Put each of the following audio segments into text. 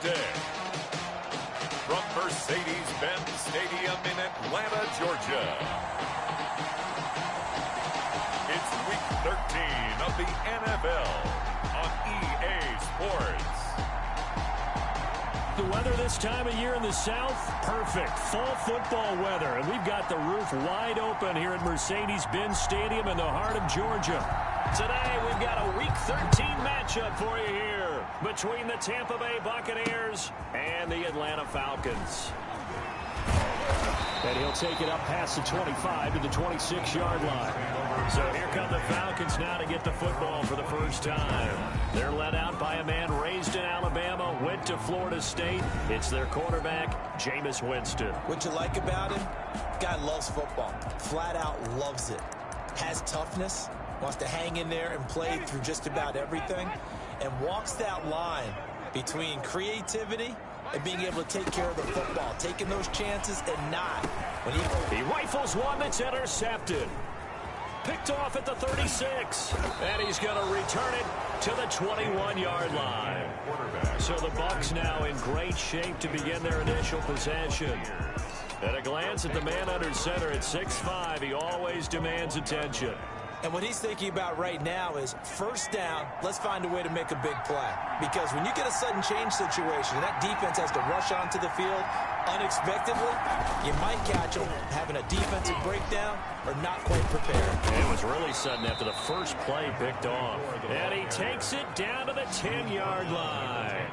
Tuesday. From Mercedes-Benz Stadium in Atlanta, Georgia. It's Week 13 of the NFL on EA Sports. The weather this time of year in the South, perfect. Fall football weather. And we've got the roof wide open here at Mercedes-Benz Stadium in the heart of Georgia. Today, we've got a Week 13 matchup for you here between the Tampa Bay Buccaneers and the Atlanta Falcons. And he'll take it up past the 25 to the 26-yard line. So here come the Falcons now to get the football for the first time. They're led out by a man raised in Alabama, went to Florida State. It's their quarterback, Jameis Winston. What you like about him? Guy loves football. Flat out loves it. Has toughness. Wants to hang in there and play through just about everything. And walks that line between creativity and being able to take care of the football, taking those chances and not. He rifles one that's intercepted. Picked off at the 36. And he's going to return it to the 21-yard line. So the Bucs now in great shape to begin their initial possession. At a glance at the man under center at 6'5", he always demands attention. And what he's thinking about right now is first down, let's find a way to make a big play. Because when you get a sudden change situation, that defense has to rush onto the field unexpectedly. You might catch them having a defensive breakdown or not quite prepared. It was really sudden after the first play picked off. And he takes it down to the 10-yard line.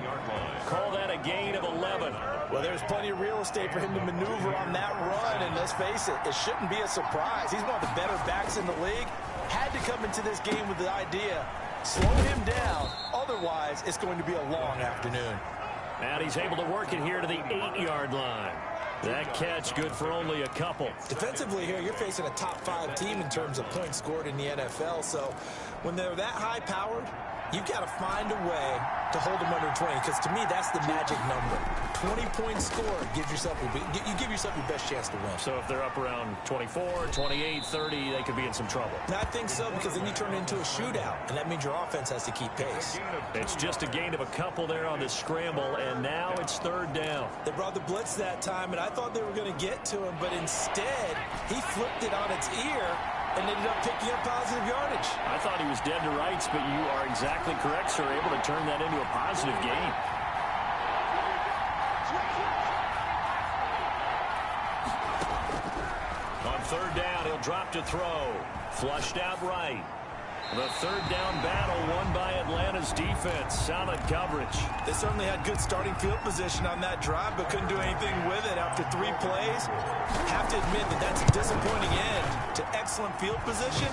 Call that a gain of 11. Well, there's plenty of real estate for him to maneuver on that run. And let's face it, it shouldn't be a surprise. He's one of the better backs in the league. Had to come into this game with the idea, slow him down. Otherwise, it's going to be a long afternoon. And he's able to work it here to the 8-yard line. That catch good for only a couple. Defensively here, you're facing a top-5 team in terms of points scored in the NFL. So when they're that high-powered, you've got to find a way to hold them under 20. Because to me, that's the magic number. 20 points scored gives yourself you give yourself your best chance to win. So if they're up around 24, 28, 30, they could be in some trouble. And I think so, because then you turn it into a shootout, and that means your offense has to keep pace. It's just a gain of a couple there on the scramble, and now it's third down. They brought the blitz that time, and I thought they were going to get to him, but instead, he flipped it on its ear and ended up picking up positive yardage. I thought he was dead to rights, but you are exactly correct, sir. Able to turn that into a positive gain. On third down, he'll drop to throw. Flushed out right. The third down battle won by Atlanta's defense. Solid coverage. They certainly had good starting field position on that drive, but couldn't do anything with it after 3 plays. Have to admit that that's a disappointing end to excellent field position.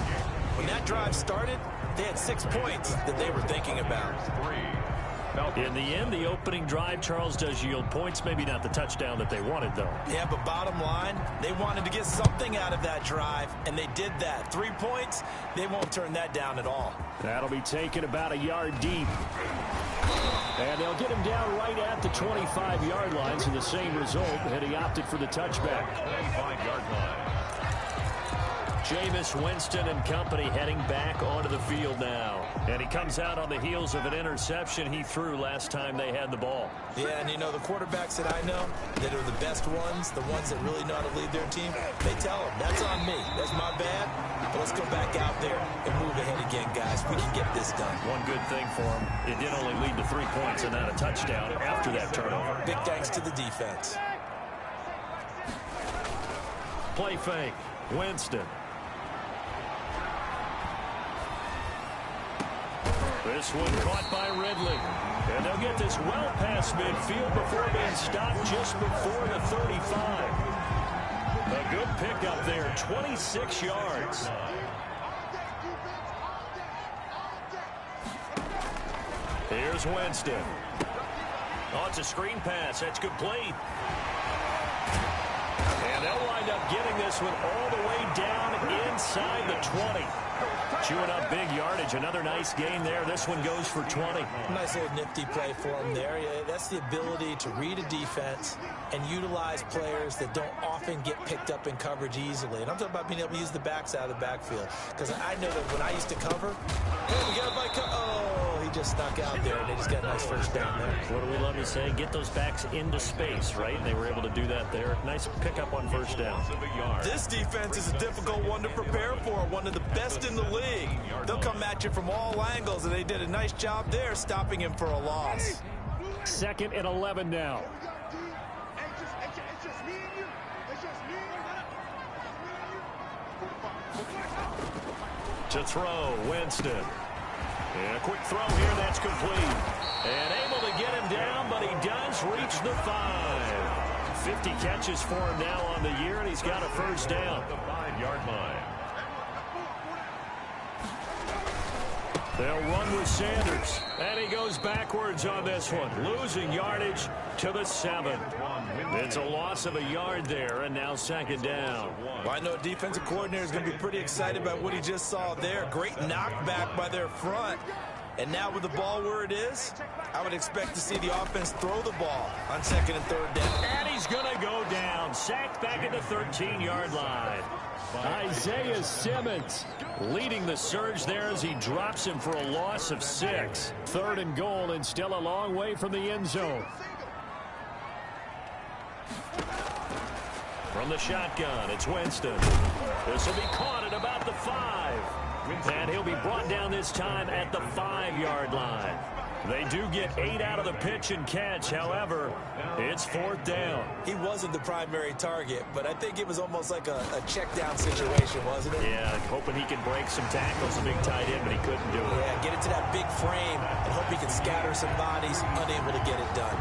When that drive started, they had 6 points that they were thinking about. In the end, the opening drive, Charles, does yield points. Maybe not the touchdown that they wanted, though. Yeah, but bottom line, they wanted to get something out of that drive, and they did that. 3 points, they won't turn that down at all. That'll be taken about a yard deep. And they'll get him down right at the 25-yard line, so the same result, and he opted for the touchback. 25-yard line. Jameis Winston and company heading back onto the field now. And he comes out on the heels of an interception he threw last time they had the ball. Yeah, and you know, the quarterbacks that I know that are the best ones, the ones that really know how to lead their team, they tell them, that's on me. That's my bad. But let's go back out there and move ahead again, guys. We can get this done. One good thing for him, it did only lead to 3 points and not a touchdown after that turnover. Big thanks to the defense. Play fake. Winston. This one caught by Ridley. And they'll get this well past midfield before being stopped just before the 35. A good pickup there, 26 yards. Here's Winston. Oh, it's a screen pass. That's complete. And they'll wind up getting this one all the way down inside the 20. Chewing up big yardage. Another nice gain there. This one goes for 20. Nice little nifty play for him there. Yeah, that's the ability to read a defense and utilize players that don't often get picked up in coverage easily. And I'm talking about being able to use the backs out of the backfield. Because I know that when I used to cover, hey, we got a bike. Oh, he just snuck out there, and they just got a nice first down there. What do we love to say? Get those backs into space, right? And they were able to do that there. Nice pickup on first down. This defense is a difficult one to prepare for, one of the best in the league. They'll come at you from all angles, and they did a nice job there stopping him for a loss. 2nd and 11 now. To throw, Winston. And a quick throw here, that's complete. And able to get him down, but he does reach the 5. 50 catches for him now on the year, and he's got a first down. The 5-yard line. They'll run with Sanders. And he goes backwards on this one. Losing yardage to the 7. It's a loss of a yard there, and now 2nd down. Well, I know a defensive coordinator is going to be pretty excited about what he just saw there. Great knockback by their front. And now with the ball where it is, I would expect to see the offense throw the ball on 2nd and 3rd down. And he's going to go down. Sacked back at the 13-yard line. Isaiah Simmons leading the surge there as he drops him for a loss of 6. 3rd and goal, and still a long way from the end zone. From the shotgun, it's Winston. This will be caught at about the 5. And he'll be brought down this time at the 5-yard line. They do get 8 out of the pitch and catch. However, it's 4th down. He wasn't the primary target, but I think it was almost like a check down situation, wasn't it? Yeah, hoping he can break some tackles, a big tight end, but he couldn't do it. Yeah, get into that big frame and hope he can scatter some bodies, unable to get it done.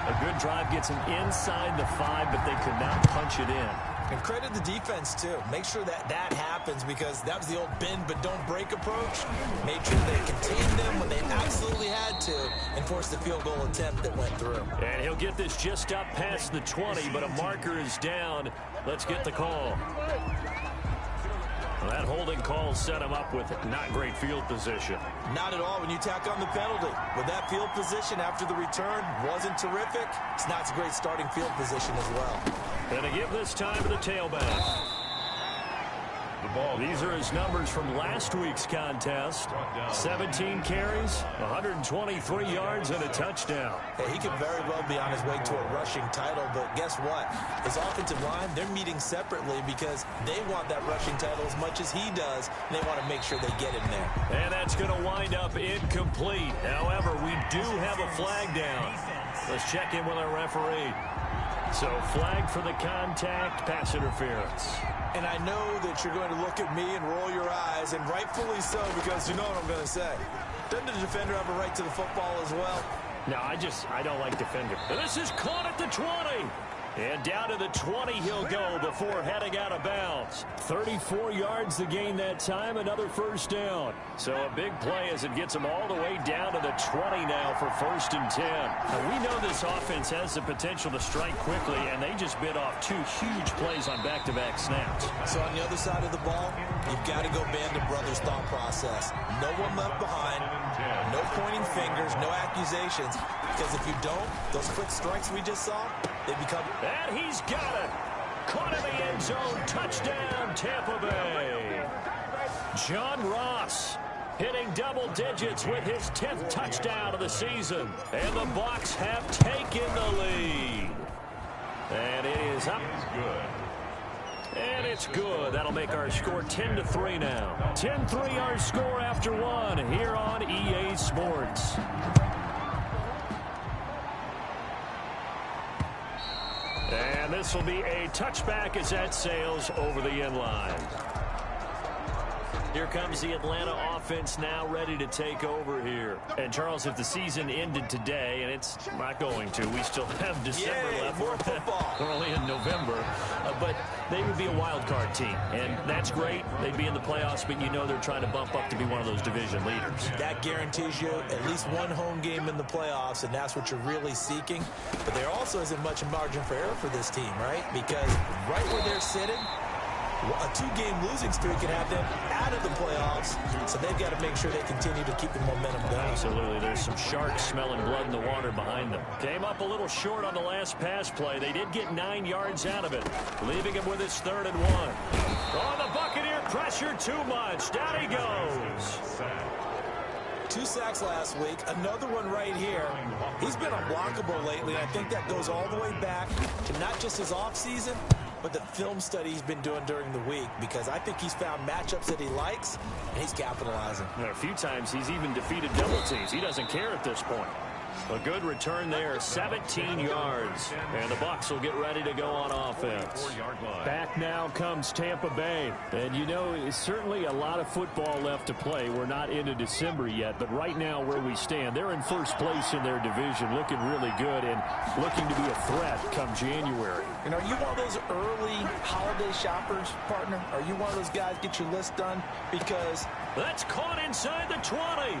A good drive gets him inside the 5, but they could not punch it in. And credit the defense, too. Make sure that happens, because that was the old bend but don't break approach. Made sure they contained them when they absolutely had to and forced the field goal attempt that went through. And he'll get this just up past the 20, but a marker is down. Let's get the call. Well, that holding call set him up with not great field position. Not at all when you tack on the penalty. With that field position after the return wasn't terrific, it's not a great starting field position as well. And to give this time to the tailback. These are his numbers from last week's contest. 17 carries, 123 yards, and a touchdown. Hey, he could very well be on his way to a rushing title, but guess what? His offensive line, they're meeting separately because they want that rushing title as much as he does, and they want to make sure they get him there. And that's going to wind up incomplete. However, we do have a flag down. Let's check in with our referee. So, flag for the contact, pass interference. And I know that you're going to look at me and roll your eyes, and rightfully so, because you know what I'm going to say. Doesn't the defender have a right to the football as well? No, I don't like defender. And this is caught at the 20. And down to the 20 he'll go before heading out of bounds. 34 yards to gain that time, another first down. So a big play as it gets him all the way down to the 20 now for 1st and 10. Now we know this offense has the potential to strike quickly, and they just bit off 2 huge plays on back-to-back snaps. So on the other side of the ball, you've got to go Band of Brothers thought process. No one left behind, no pointing fingers, no accusations. Because if you don't, those quick strikes we just saw, they become... And he's got it. Caught in the end zone. Touchdown, Tampa Bay. John Ross hitting double digits with his 10th touchdown of the season. And the Bucs have taken the lead. And it is up. And it's good. That'll make our score 10-3 now. 10-3 our score after 1 here on EA Sports. And this will be a touchback as that sails over the end line. Here comes the Atlanta offense now ready to take over here. And, Charles, if the season ended today, and it's not going to, we still have December left. More football. We're only in November. But they would be a wild card team. And that's great. They'd be in the playoffs, but you know they're trying to bump up to be one of those division leaders. That guarantees you at least one home game in the playoffs, and that's what you're really seeking. But there also isn't much margin for error for this team, right? Because right where they're sitting, a 2-game losing streak can have them out of the playoffs. So they've got to make sure they continue to keep the momentum going. Absolutely. There's some sharks smelling blood in the water behind them. Came up a little short on the last pass play. They did get 9 yards out of it, leaving him with his 3rd and 1. Oh, the Buccaneer pressure too much. Down he goes. 2 sacks last week, another one right here. He's been unblockable lately, and I think that goes all the way back to not just his offseason, but the film study he's been doing during the week, because I think he's found matchups that he likes, and he's capitalizing. And a few times he's even defeated double teams. He doesn't care at this point. A good return there, 17 yards. And the Bucs will get ready to go on offense. Back now comes Tampa Bay. And, you know, it's certainly a lot of football left to play. We're not into December yet, but right now where we stand, they're in first place in their division, looking really good and looking to be a threat come January. And are you one of those early holiday shoppers, partner? Are you one of those guys get your list done? Because that's caught inside the 20.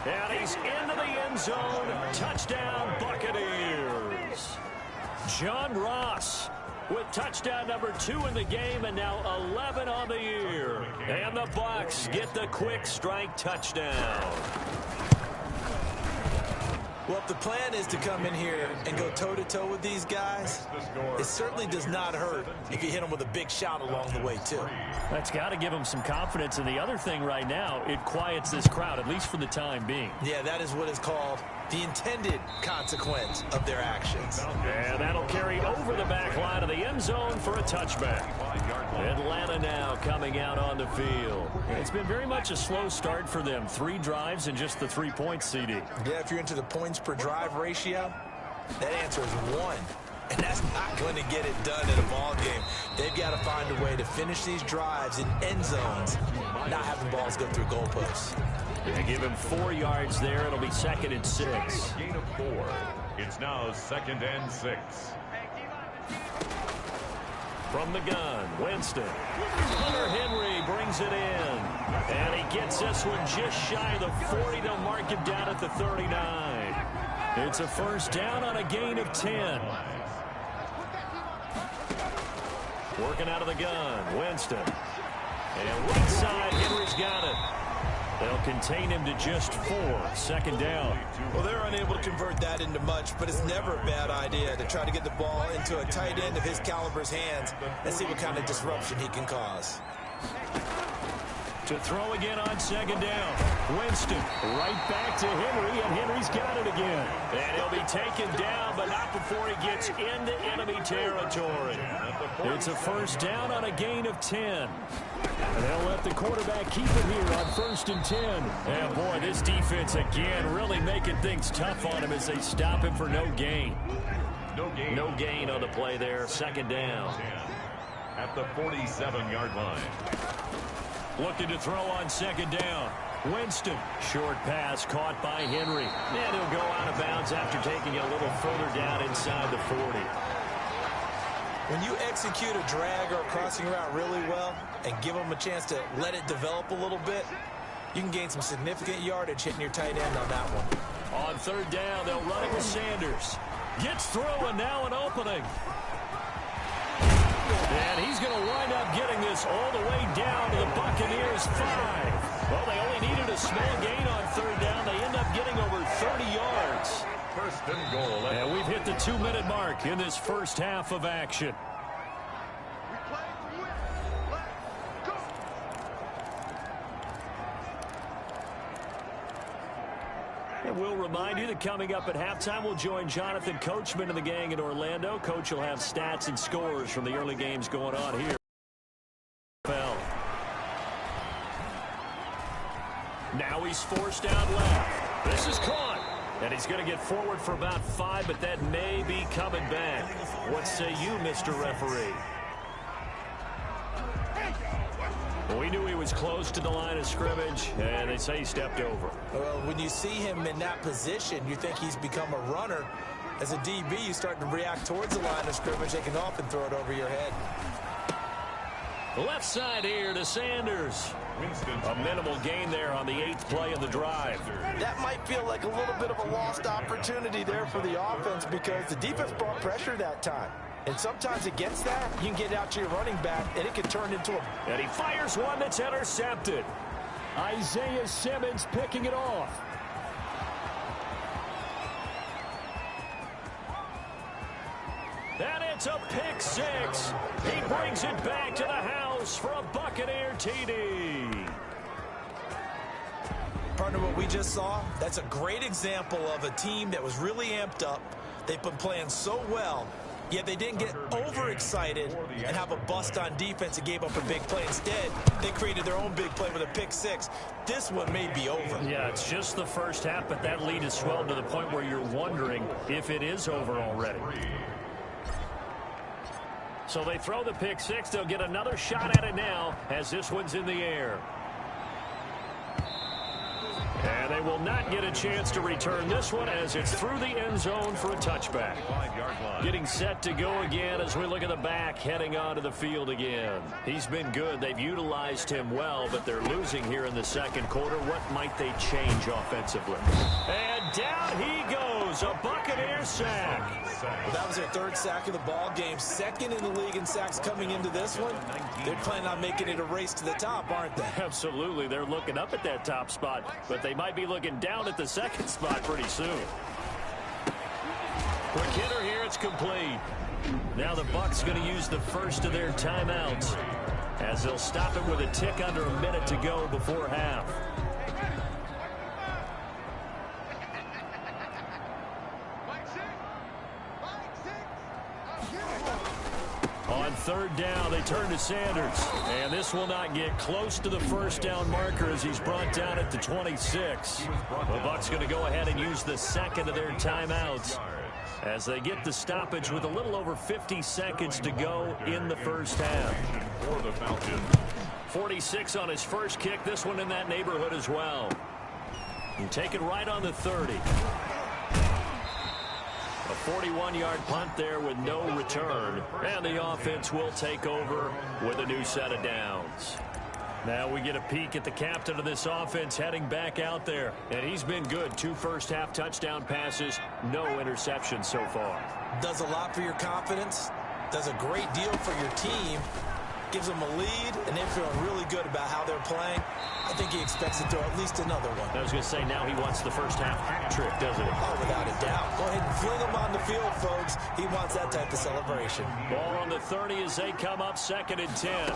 And he's into the end zone. Touchdown, Buccaneers. John Ross with touchdown number 2 in the game, and now 11 on the year. And the Bucs get the quick strike touchdown. well, if the plan is to come in here and go toe-to-toe with these guys, it certainly does not hurt if you hit them with a big shot along the way, too. That's got to give them some confidence. And the other thing right now, it quiets this crowd, at least for the time being. Yeah, that is what is called the intended consequence of their actions. And that'll carry over the back line of the end zone for a touchback. Atlanta now coming out on the field. It's been very much a slow start for them. 3 drives and just the 3 points, CD. Yeah, if you're into the points per drive ratio, that answer is 1. And that's not going to get it done in a ball game. They've got to find a way to finish these drives in end zones, not have the balls go through goalposts. They give him 4 yards there. It'll be 2nd and 6. Gain of 4. It's now 2nd and 6. From the gun, Winston. Hunter Henry brings it in. And he gets this one just shy of the 40. They'll mark him down at the 39. It's a first down on a gain of 10. Working out of the gun, Winston. And right side, Henry's got it. They'll contain him to just 4. 2nd down. Well, they're unable to convert that into much, but it's never a bad idea to try to get the ball into a tight end of his caliber's hands and see what kind of disruption he can cause. To throw again on 2nd down. Winston right back to Henry, and Henry's got it again. And he'll be taken down, but not before he gets into enemy territory. It's a first down on a gain of 10. And they'll let the quarterback keep it here on 1st and 10. And boy, this defense again really making things tough on him as they stop him for no gain. No gain on the play there. 2nd down. At the 47-yard line. Looking to throw on 2nd down. Winston. Short pass caught by Henry. And he'll go out of bounds after taking it a little further down inside the 40. When you execute a drag or a crossing route really well and give them a chance to let it develop a little bit, you can gain some significant yardage hitting your tight end on that one. On 3rd down, they'll run it with Sanders. Gets through, and now an opening. And he's going to wind up getting this all the way down to the Buccaneers' 5. Well, they only needed a small gain on 3rd down. They end up getting over 30 yards. 1st and goal. And we've hit the 2-minute mark in this first half of action. And we'll remind you that coming up at halftime, we'll join Jonathan Coachman and the gang in Orlando. Coach will have stats and scores from the early games going on here. Now he's forced out left. This is caught. And he's going to get forward for about 5, but that may be coming back. What say you, Mr. Referee? Well, we knew he was close to the line of scrimmage, and they say he stepped over. Well, when you see him in that position, you think he's become a runner. As a DB, you start to react towards the line of scrimmage. They can often throw it over your head. Left side here to Sanders. A minimal gain there on the 8th play of the drive. That might feel like a little bit of a lost opportunity there for the offense because the defense brought pressure that time. And sometimes against that, you can get out to your running back, and it can turn into a... And he fires one that's intercepted. Isaiah Simmons picking it off. And it's a pick six. He brings it back to the house for a Buccaneer TD. Partner, what we just saw, that's a great example of a team that was really amped up. They've been playing so well, yet they didn't get overexcited and have a bust on defense and gave up a big play. Instead, they created their own big play with a pick six. This one may be over. Yeah, it's just the first half, but that lead has swelled to the point where you're wondering if it is over already. So they throw the pick six. They'll get another shot at it now as this one's in the air. And they will not get a chance to return this one as it's through the end zone for a touchback. Getting set to go again as we look at the back heading onto the field again. He's been good. They've utilized him well, but they're losing here in the second quarter. What might they change offensively? And down he goes. A Buccaneer sack. Well, that was their third sack of the ball game. Second in the league in sacks coming into this one. They're planning on making it a race to the top, aren't they? Absolutely. They're looking up at that top spot, but they might be looking down at the second spot pretty soon. Quick hitter here. It's complete. Now the Bucs going to use the first of their timeouts as they'll stop it with a tick under a minute to go before half. On third down, they turn to Sanders. And this will not get close to the first down marker as he's brought down at the 26. The Bucs going to go ahead and use the second of their timeouts as they get the stoppage with a little over 50 seconds to go in the first half. 46 on his first kick. This one in that neighborhood as well. And take it right on the 30. A 41-yard punt there with no return. And the offense will take over with a new set of downs. Now we get a peek at the captain of this offense heading back out there. And he's been good. 2 first-half touchdown passes, no interceptions so far. Does a lot for your confidence. Does a great deal for your team. Gives them a lead, and they're feeling really good about how they're playing. I think he expects to throw at least another one. I was going to say, now he wants the first half hat trick, doesn't he? Oh, without a doubt. Go ahead and fling him on the field, folks. He wants that type of celebration. Ball on the 30 as they come up 2nd and 10.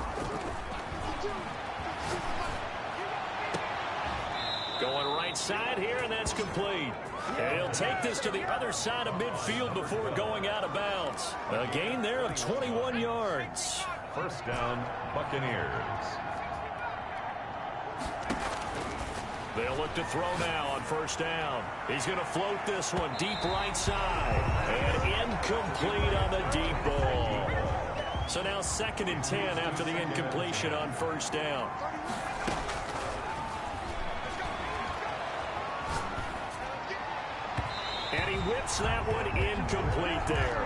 Going right side here, and that's complete. And he'll take this to the other side of midfield before going out of bounds. A gain there of 21 yards. First down, Buccaneers. They'll look to throw now on first down. He's going to float this one deep right side. And incomplete on the deep ball. So now 2nd and 10 after the incompletion on first down. And he whips that one incomplete there.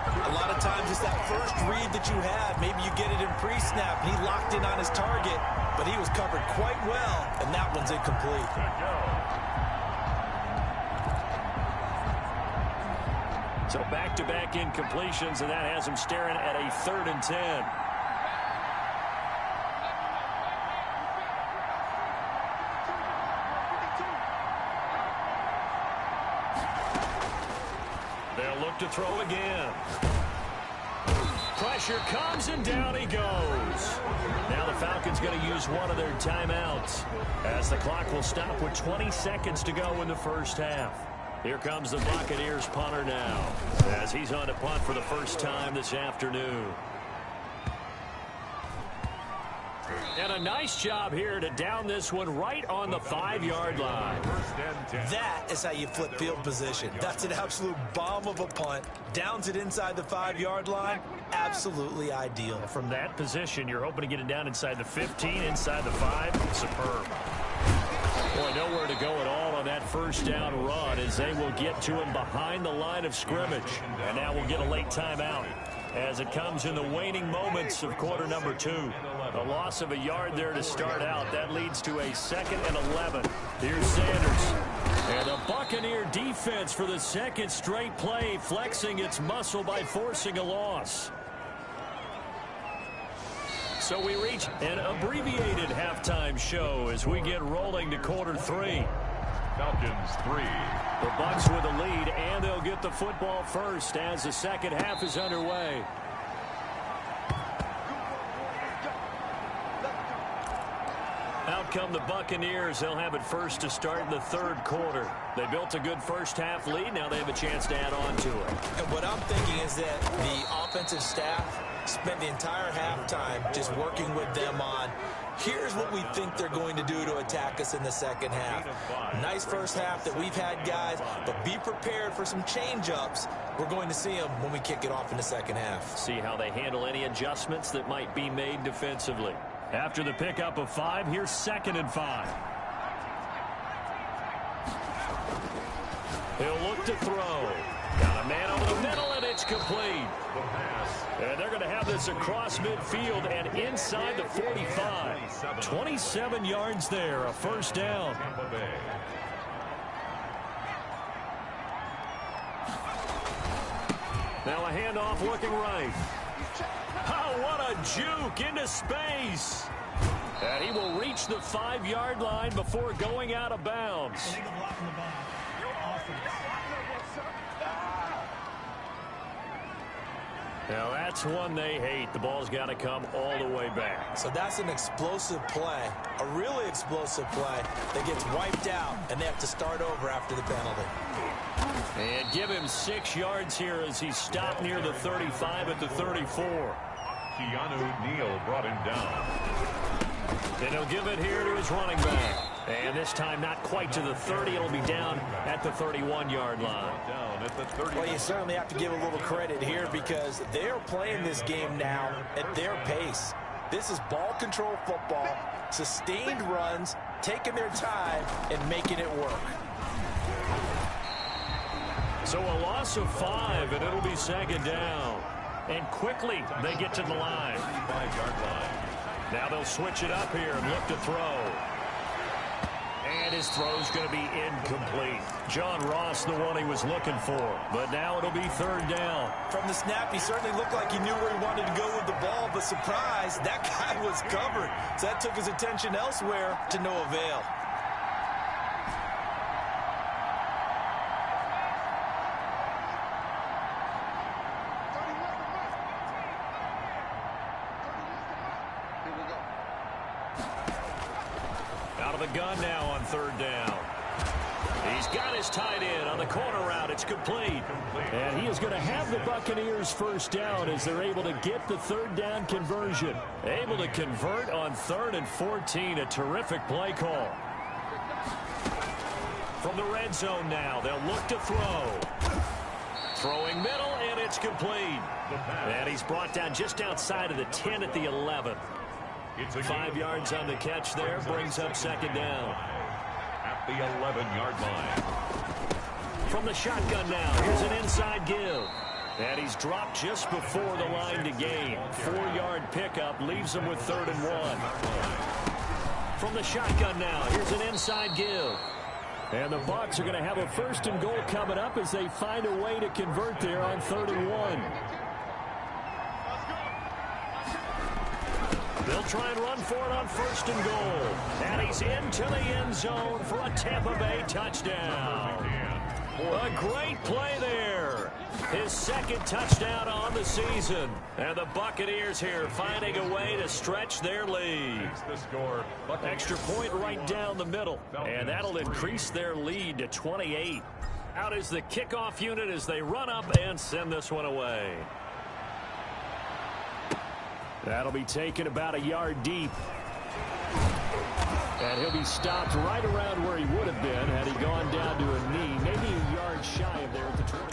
A lot of times it's that first read that you have. Maybe you get it in pre-snap. He locked in on his target, but he was covered quite well, and that one's incomplete. So back-to-back incompletions, and that has him staring at a 3rd and 10. They'll look to throw again. Pressure comes, and down he goes. Now the Falcons going to use one of their timeouts as the clock will stop with 20 seconds to go in the first half. Here comes the Buccaneers punter now as he's on to punt for the first time this afternoon. And a nice job here to down this one right on the 5-yard line. That is how you flip field position. That's an absolute bomb of a punt. Downs it inside the 5-yard line. Absolutely ideal. From that position, you're hoping to get it down inside the 15, inside the 5. Superb. Boy, nowhere to go at all on that first down run as they will get to him behind the line of scrimmage. And now we'll get a late timeout as it comes in the waning moments of quarter number 2. A loss of a yard there to start out. That leads to a 2nd and 11. Here's Sanders. And the Buccaneer defense for the second straight play, flexing its muscle by forcing a loss. So we reach an abbreviated halftime show as we get rolling to quarter 3. Falcons 3. The Bucs with a lead, and they'll get the football first as the second half is underway. Out come the Buccaneers. They'll have it first to start in the third quarter. They built a good first half lead. Now they have a chance to add on to it. And what I'm thinking is that the offensive staff spent the entire halftime just working with them on, here's what we think they're going to do to attack us in the second half. Nice first half that we've had, guys, but be prepared for some change-ups. We're going to see them when we kick it off in the second half. See how they handle any adjustments that might be made defensively. After the pickup of 5, here's 2nd and 5. He'll look to throw. Got a man over the middle, and it's complete. And they're going to have this across midfield and inside the 45. 27 yards there, a first down. Now a handoff looking right. Oh, what a juke into space. And he will reach the 5-yard line before going out of bounds. Now that's one they hate. The ball's got to come all the way back. So that's an explosive play, a really explosive play that gets wiped out, and they have to start over after the penalty. And give him 6 yards here as he stopped near the 35 at the 34. Keanu Neal brought him down. And he'll give it here to his running back. And this time not quite to the 30. It'll be down at the 31-yard line. Down at the 30. Well, you certainly have to give a little credit here because they're playing this game now at their pace. This is ball control football, sustained runs, taking their time, and making it work. So a loss of 5, and it'll be 2nd down. And quickly they get to the line. 5-yard line. Now they'll switch it up here and look to throw. And his throw's going to be incomplete. John Ross, the one he was looking for. But now it'll be 3rd down. From the snap, he certainly looked like he knew where he wanted to go with the ball, but surprise, that guy was covered. So that took his attention elsewhere to no avail. Out of the gun now on 3rd down. He's got his tight end on the corner route. It's complete. And he is going to have the Buccaneers first down as they're able to get the 3rd down conversion. Able to convert on 3rd and 14. A terrific play call. From the red zone now, they'll look to throw. Throwing middle, and it's complete. And he's brought down just outside of the 10 at the 11. 5 yards on the catch there, brings up 2nd down. At the 11-yard line. From the shotgun now, here's an inside give. And he's dropped just before the line to gain. 4-yard pickup leaves him with 3rd and 1. From the shotgun now, here's an inside give. And the Bucs are going to have a 1st and goal coming up as they find a way to convert there on 3rd and 1. They'll try and run for it on 1st and goal. And he's into the end zone for a Tampa Bay touchdown. A great play there. His 2nd touchdown on the season. And the Buccaneers here finding a way to stretch their lead. Extra point right down the middle. And that'll increase their lead to 28. Out is the kickoff unit as they run up and send this one away. That'll be taken about a yard deep. And he'll be stopped right around where he would have been had he gone down to a knee, maybe a yard shy of there at the 20.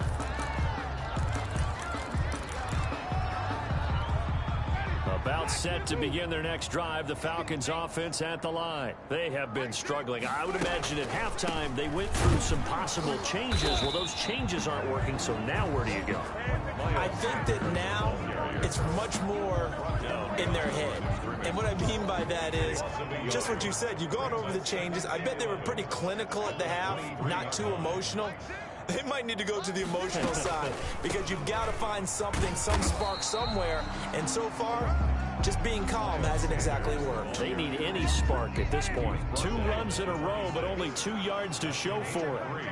About set to begin their next drive, the Falcons offense at the line. They have been struggling. I would imagine at halftime they went through some possible changes. Well, those changes aren't working, so now where do you go? I think that now it's much more in their head. And what I mean by that is just what you said. You've gone over the changes. I bet they were pretty clinical at the half, not too emotional. They might need to go to the emotional side because you've got to find something, some spark somewhere. And so far, just being calm hasn't exactly worked. They need any spark at this point. 2 runs in a row, but only 2 yards to show for it.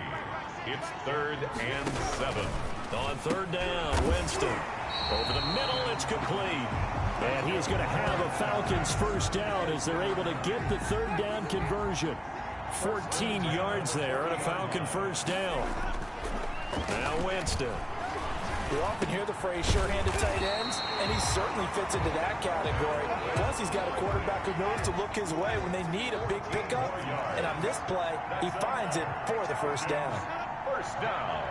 It's 3rd and 7. On 3rd down, Winston. Over the middle, it's complete. And he's going to have a Falcons first down as they're able to get the 3rd down conversion. 14 yards there on a Falcon first down. Now Winston. You often hear the phrase sure-handed tight ends, and he certainly fits into that category. Plus, he's got a quarterback who knows to look his way when they need a big pickup. And on this play, he finds it for the first down. First down.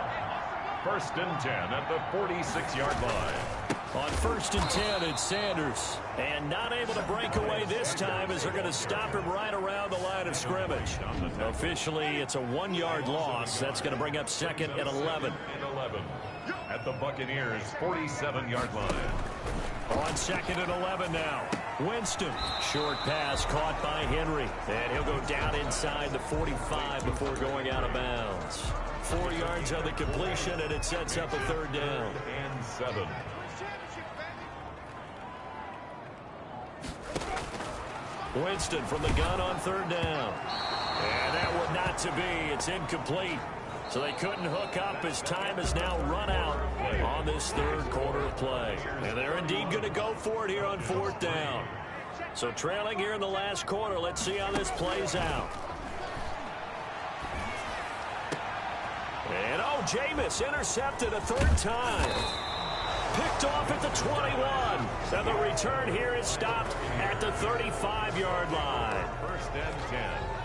1st and 10 at the 46-yard line. On 1st and 10, it's Sanders. And not able to break away this time as they're going to stop him right around the line of scrimmage. Officially, it's a 1-yard loss. That's going to bring up 2nd and 11. At the Buccaneers' 47-yard line. On 2nd and 11 now. Winston. Short pass caught by Henry. And he'll go down inside the 45 before going out of bounds. 4 yards on the completion, and it sets up a 3rd down. And 7. Winston from the gun on 3rd down. And that one not to be. It's incomplete. So they couldn't hook up as time has now run out on this 3rd quarter of play. And they're indeed going to go for it here on 4th down. So trailing here in the last quarter. Let's see how this plays out. And Jameis intercepted a 3rd time. Picked off at the 21. And the return here is stopped at the 35-yard line. 1st and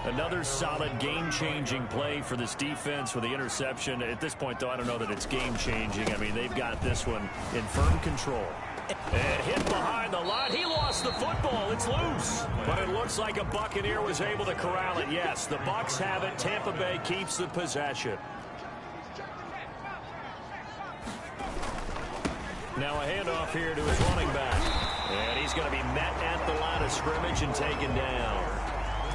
10. Another solid game-changing play for this defense with the interception. At this point, though, I don't know that it's game-changing. I mean, they've got this one in firm control. And hit behind the line. He lost the football. It's loose. But it looks like a Buccaneer was able to corral it. Yes, the Bucs have it. Tampa Bay keeps the possession. Now a handoff here to his running back. And he's going to be met at the line of scrimmage and taken down.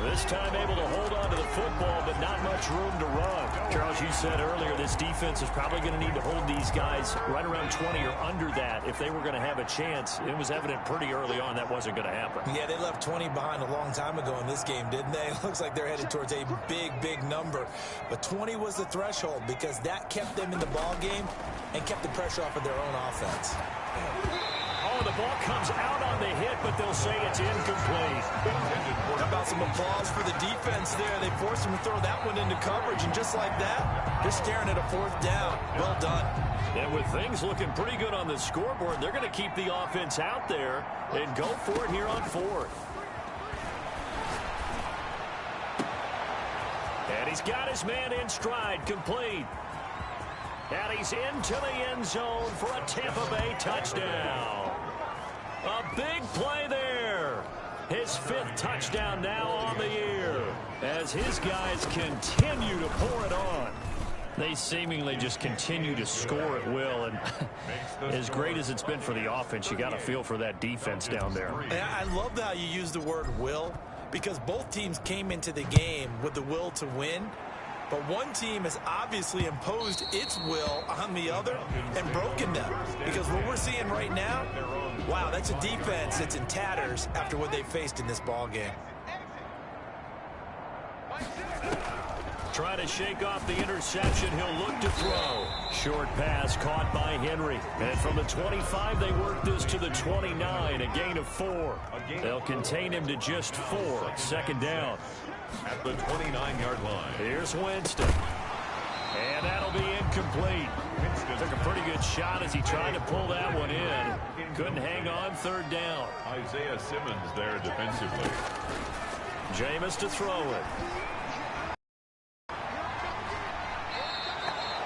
This time able to hold on to the football, but not much room to run. Charles, you said earlier this defense is probably going to need to hold these guys right around 20 or under that if they were going to have a chance. It was evident pretty early on that wasn't going to happen. Yeah, they left 20 behind a long time ago in this game, didn't they? It looks like they're headed towards a big number. But 20 was the threshold because that kept them in the ball game and kept the pressure off of their own offense. Oh, the ball comes out on the hit, but they'll say it's incomplete. How about some applause for the defense there? They forced him to throw that one into coverage, and just like that, they're staring at a 4th down. Well done. And with things looking pretty good on the scoreboard, they're going to keep the offense out there and go for it here on 4th. And he's got his man in stride, complete. And he's into the end zone for a Tampa Bay touchdown. A big play there. His 5th touchdown now on the year as his guys continue to pour it on. They seemingly just continue to score at will, and as great as it's been for the offense, you got to feel for that defense down there. I love how you use the word will, because both teams came into the game with the will to win. But one team has obviously imposed its will on the other and broken them. Because what we're seeing right now, wow, that's a defense that's in tatters after what they faced in this ball game. Trying to shake off the interception. He'll look to throw. Short pass caught by Henry. And from the 25, they work this to the 29. A gain of 4. They'll contain him to just 4. 2nd down. At the 29-yard line. Here's Winston. And that'll be incomplete. Winston took a pretty good shot as he tried to pull that one in. Couldn't hang on. 3rd down. Isaiah Simmons there defensively. Jameis to throw it.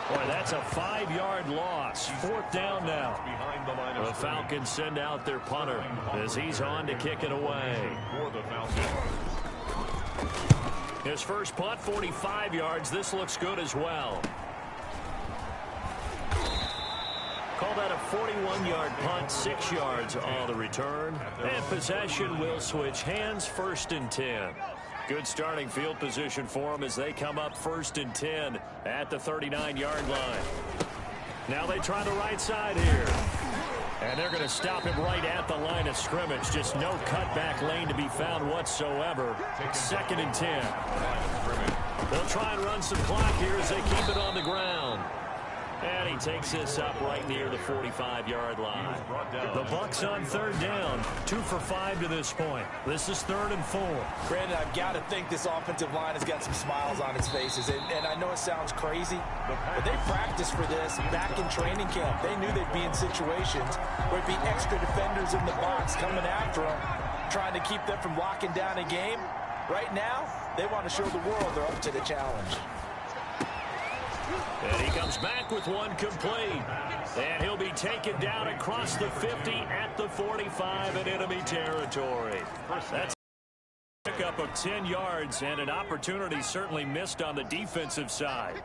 Boy, that's a 5-yard loss. 4th down now. Behind the line of the Falcons send out their punter as he's on to kick it away. For the Falcons. His first punt, 45 yards. This looks good as well. Call that a 41-yard punt, 6 yards on the return. And possession will switch hands, 1st and 10. Good starting field position for them as they come up 1st and 10 at the 39-yard line. Now they try the right side here. And they're going to stop him right at the line of scrimmage. Just no cutback lane to be found whatsoever. 2nd and 10. They'll try and run some clock here as they keep it on the ground. And he takes this up right near the 45-yard line. The Bucs on 3rd down. 2 for 5 to this point. This is 3rd and 4. Brandon, I've got to think this offensive line has got some smiles on its faces. And I know it sounds crazy, but they practiced for this back in training camp. They knew they'd be in situations where it'd be extra defenders in the box coming after them, trying to keep them from locking down a game. Right now, they want to show the world they're up to the challenge. And he comes back with one complete. And he'll be taken down across the 50 at the 45 in enemy territory. That's a pickup of 10 yards and an opportunity certainly missed on the defensive side.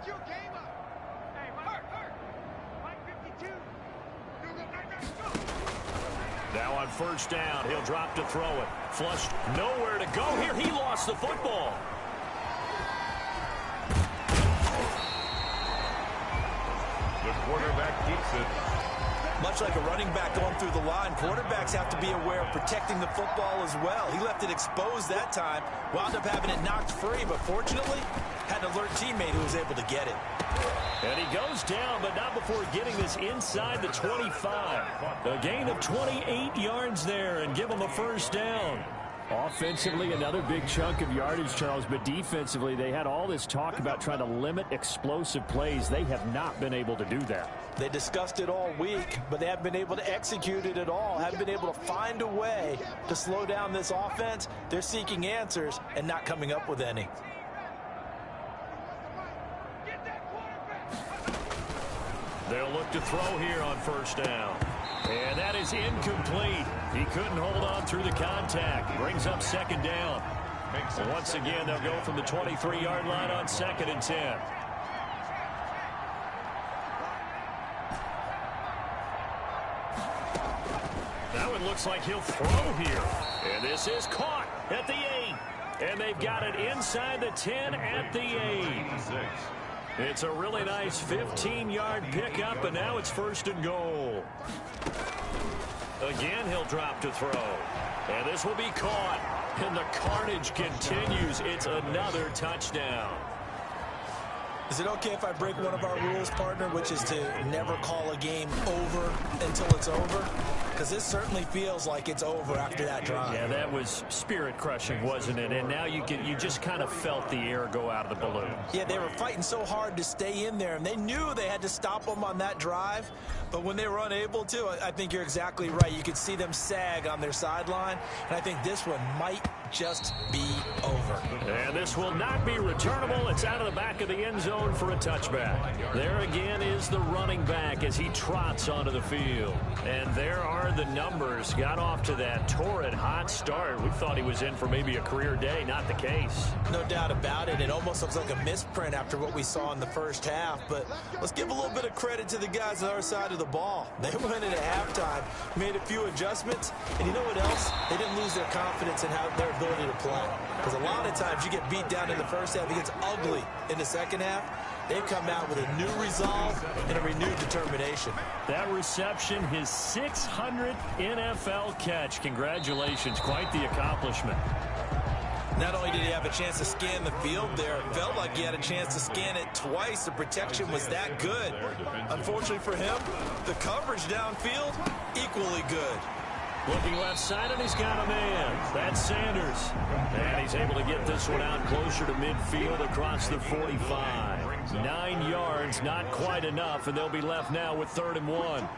Now on 1st down, he'll drop to throw it. Flush, nowhere to go here. He lost the football. The quarterback keeps it. Much like a running back going through the line, quarterbacks have to be aware of protecting the football as well. He left it exposed that time, wound up having it knocked free, but fortunately had an alert teammate who was able to get it. And he goes down, but not before getting this inside the 25. A gain of 28 yards there and give him a 1st down. Offensively, another big chunk of yardage, Charles, but defensively, they had all this talk about trying to limit explosive plays. They have not been able to do that. They discussed it all week, but they haven't been able to execute it at all, haven't been able to find a way to slow down this offense. They're seeking answers and not coming up with any. They'll look to throw here on 1st down. And that is incomplete. He couldn't hold on through the contact. Brings up 2nd down. Once again, they'll go from the 23-yard line on 2nd and 10. Now it looks like he'll throw here. And this is caught at the 8. And they've got it inside the 10 at the 8. It's a really nice 15-yard pickup, and now it's 1st and goal. Again, he'll drop to throw. And this will be caught. And the carnage continues. It's another touchdown. Is it okay if I break one of our rules, partner, which is to never call a game over until it's over? Because this certainly feels like it's over after that drive. Yeah, that was spirit-crushing, wasn't it? And now you just kind of felt the air go out of the balloon. Yeah, they were fighting so hard to stay in there, and they knew they had to stop them on that drive. But when they were unable to, I think you're exactly right. You could see them sag on their sideline, and I think this one might just be over. And this will not be returnable. It's out of the back of the end zone for a touchback. There again is the running back as he trots onto the field. And there are the numbers. Got off to that torrid hot start. We thought he was in for maybe a career day. Not the case. No doubt about it. It almost looks like a misprint after what we saw in the 1st half. But let's give a little bit of credit to the guys on our side of the ball. They went in at halftime, made a few adjustments, and you know what else? They didn't lose their confidence in their ability to play. Because a lot of times you get beat down in the 1st half, it gets ugly in the 2nd half. They've come out with a new resolve and a renewed determination. That reception, his 600th NFL catch. Congratulations, quite the accomplishment. Not only did he have a chance to scan the field there, it felt like he had a chance to scan it twice. The protection was that good. Unfortunately for him, the coverage downfield, equally good. Looking left side, and he's got a man. That's Sanders. And he's able to get this one out closer to midfield across the 45. 9 yards, not quite enough, and they'll be left now with 3rd and 1.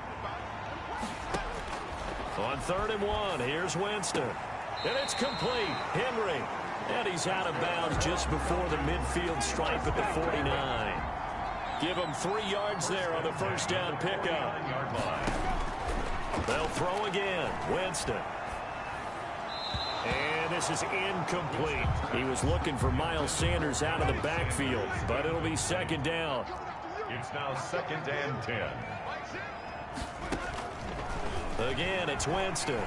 On 3rd and 1, here's Winston. And it's complete. Henry. And he's out of bounds just before the midfield stripe at the 49. Give him 3 yards there on the 1st down pickup. They'll throw again. Winston. And this is incomplete. He was looking for Miles Sanders out of the backfield, but it'll be 2nd down. It's now 2nd and 10. Again, it's Winston.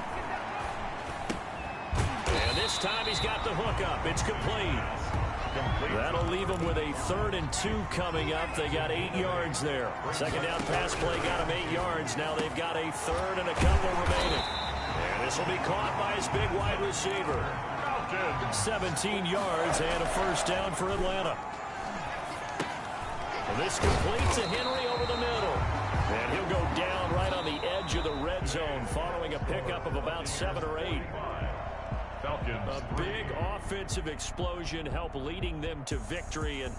And this time he's got the hook up. It's complete. complete. That'll leave them with a 3rd and 2 coming up. They got 8 yards there. Second down pass play got them 8 yards. Now they've got a 3rd and a couple remaining. And this will be caught by his big wide receiver. 17 yards and a 1st down for Atlanta. Well, this completes to Henry over the middle. And he'll go down right on the edge of the red zone following a pickup of about 7 or 8. Falcons. A big offensive explosion helped leading them to victory. And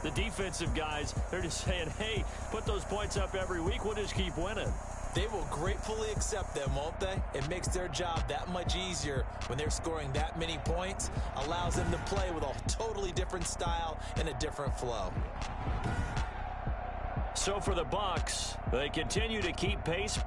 the defensive guys, they're just saying, hey, put those points up every week. We'll just keep winning. They will gratefully accept them, won't they? It makes their job that much easier when they're scoring that many points. Allows them to play with a totally different style and a different flow. So for the Bucs, they continue to keep pace.